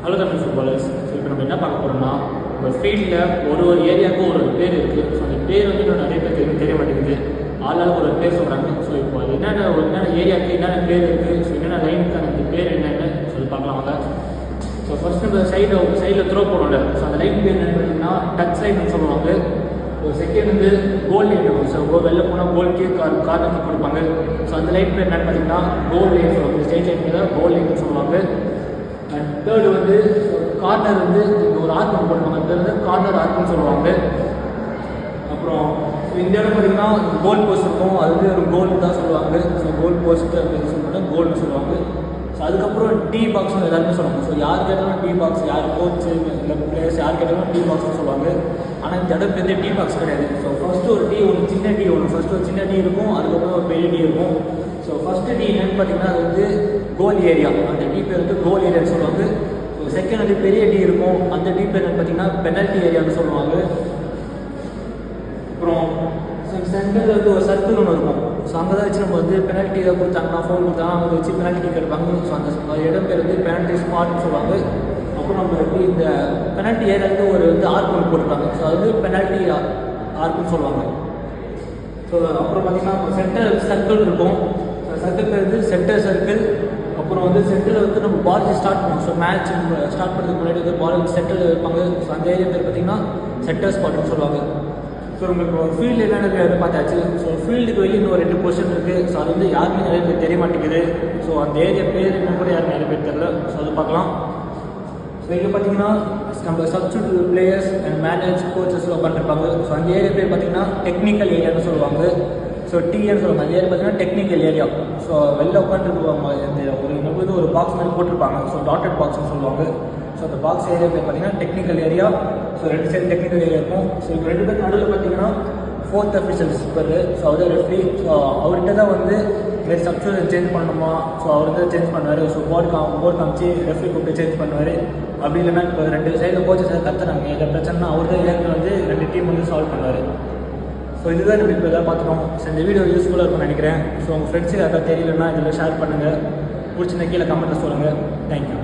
Hello Tamil footballers. So இப்போ நம்ம என்ன பார்க்க போகிறோம்னா, ஒரு ஃபீல்டில் ஒரு ஏரியாவுக்கும் ஒரு பேர் இருக்குது. ஸோ அந்த பேர் வந்து இன்னும் நிறைய பேருக்கு தெரிய மாட்டேங்குது. ஆளாளுக்கு ஒரு பேர் சொல்கிறாங்க. ஸோ இப்போ அது என்னென்ன ஏரியாவுக்கு என்னென்ன பேர் இருக்குது, ஸோ என்னென்ன லைனுக்கான அந்த பேர் என்னென்னு சொல்லி பார்க்கலாம் வாங்க. ஸோ ஃபஸ்ட்டு நம்ம சைடில் த்ரோ போடல. ஸோ அந்த லைன் பேர் என்னென்னு பார்த்தீங்கன்னா டச் லைன்னு சொல்லுவாங்க. ஒரு செகண்ட் வந்து கோல் லைன் இருக்கும். ஸோ வெளில போனால் கோல்கே கார்னர் கொடுப்பாங்க. ஸோ அந்த லைன் பேர் என்னென்னு பார்த்தீங்கன்னா கோல் லைன் சொல்லுவாங்க. ஸ்டேட் லைன் தான் கோல் லைன் சொல்லுவாங்க. அண்ட் தேர்டு வந்து கார்னர் வந்து இங்கே ஒரு ஆர்க் போடுவாங்க. அது வந்து கார்னர் ஆர்க்குன்னு சொல்லுவாங்க. அப்புறம் இந்த இடம் பார்த்தீங்கன்னா கோல் போஸ்ட் இருக்கும். அது வந்து ஒரு கோல் தான் சொல்லுவாங்க. ஸோ கோல் போஸ்ட் அப்படின்னு சொல்லிட்டு கோல்னு சொல்லுவாங்க. ஸோ அதுக்கப்புறம் டீ பாக்ஸ்னு எல்லாருமே சொல்லுவாங்க. ஸோ யார் கேட்டாலும் டீ பாக்ஸ், யார் கோச் இல்லை பிளேயர்ஸ் யார் கேட்டாலும் டீ பாக்ஸ்னு சொல்லுவாங்க. ஆனால் இந்த இடம் பெரிய டீ பாக்ஸ் கிடையாது. ஸோ ஃபஸ்ட்டு ஒரு டீ ஒன்று, சின்ன டீ ஒன்று, ஃபஸ்ட்டு ஒரு சின்ன டீ இருக்கும். அதுக்கப்புறம் ஒரு பெரிய டீ இருக்கும். ஸோ ஃபஸ்ட்டு டீ என்னென்னு பார்த்தீங்கன்னா அது வந்து கோல் ஏரியா. அந்த டீ பேர் வந்து கோல் ஏரியான்னு சொல்லுவாங்க. ஸோ செகண்ட் வந்து பெரிய டீ இருக்கும். அந்த டீ பேர் என்னென்னு பார்த்தீங்கன்னா பெனல்ட்டி ஏரியான்னு சொல்லுவாங்க. அப்புறம் சென்டரில் வந்து ஒரு சர்க்கிள் ஒன்று இருக்கும். ஸோ அங்கே தான் வச்சு நம்ம வந்து பெனல்ட்டி ஏதாவது கொடுத்தாங்கன்னா, ஃபோன் கொடுத்தாங்கன்னா அவங்க வச்சு பெனல்ட்டி எடுப்பாங்க. ஸோ அந்த இடம் பேர் வந்து பெனல்ட்டி ஸ்பாட்னு சொல்லுவாங்க. அப்புறம் நம்ம வந்து இந்த பெனல்ட்டி ஏரியாவுக்கு ஒரு வந்து ஆர்க் ஒன்று போட்டுருக்காங்க. ஸோ அது வந்து பெனல்ட்டி ஆர்க்குன்னு சொல்லுவாங்க. ஸோ அப்புறம் பார்த்தீங்கன்னா சென்டர் சர்க்கிள் இருக்கும். சர்க்கிள் பேர் வந்து சென்டர் சர்க்கிள். அப்புறம் வந்து சென்டரில் வந்து நம்ம பால் ஸ்டார்ட் பண்ணுவோம். ஸோ மேட்ச் ஸ்டார்ட் பண்ணுறதுக்கு முன்னாடி வந்து பால் வந்து சென்டரில் வைப்பாங்க. ஸோ அந்த ஏரியா பேர் பார்த்தீங்கன்னா சென்டர் ஸ்பாட்னு சொல்லுவாங்க. ஸோ நம்மளுக்கு ஒரு ஃபீல்டு என்னென்ன பார்த்தாச்சு. ஸோ ஃபீல்டுக்கு வெளியே இன்னும் 2 பொசிஷன் இருக்குது. ஸோ அது வந்து யாருமே நிறைய பேர் தெரிய மாட்டேங்குது. ஸோ அந்த ஏரியா பேர் என்ன கூட யாரும் நிறைய பேர் தெரியல. ஸோ அது பார்க்கலாம். ஸோ இங்கே பார்த்தீங்கன்னா நம்ம சப்ஸ்டிடியூட் பிளேயர்ஸ் அண்ட் மேனேஜ் கோச்சஸ்லாம் உட்காந்துருப்பாங்க. ஸோ அந்த ஏரியா பேர் பார்த்தீங்கன்னா டெக்னிக்கல் ஏரியான்னு சொல்லுவாங்க. ஸோ டிஎன்னு சொல்லுவாங்க. அந்த ஏரியா பார்த்தீங்கன்னா டெக்னிக்கல் ஏரியா. ஸோ வெளில உட்காந்துருப்பாங்க. இந்த ஒரு பாக்ஸ் மாதிரி போட்டிருப்பாங்க. ஸோ டாட்டட் பாக்ஸ்னு சொல்லுவாங்க. ஸோ அந்த பாக்ஸ் ஏரியா பேர் பார்த்தீங்கன்னா technical area. So 2 side technical area இருக்கும். ஸோ இப்போ 2 பேர் நடுவில் பார்த்தீங்கன்னா 4th அஃபிஷியல் இருப்பார். ஸோ அவர் ரெஃப்ரி. ஸோ அவர்கிட்ட தான் வந்து வேறு சப்ஸ்டியூட் சேஞ்ச் பண்ணணுமா, ஸோ அவர் தான் சேஞ்ச் பண்ணுவார். ஸோ போர்டு காமிச்சு ரெஃப்ரி கூப்பிட்டு சேஞ்ச் பண்ணுவார். அப்படி இல்லைன்னா இப்போ 2 சைடில் கோச்சஸ் கற்றுறாங்க. எந்த பிரச்சனைனா அவர் தான் இயற்கை வந்து 2 டீம் வந்து சால்வ் பண்ணுவார். ஸோ இதுதான் நம்ம இப்போ எதாவது பார்த்துட்டோம். ஸோ இந்த வீடியோ யூஸ்ஃபுல்லாக இருக்கும்னு நினைக்கிறேன். ஸோ உங்கள் ஃப்ரெண்ட்ஸுக்கு யாராவது தெரியலன்னா இதில் ஷேர் பண்ணுங்கள். பிடிச்சிருந்த கீழே கமெண்ட்டில் சொல்லுங்கள். தேங்க்யூ.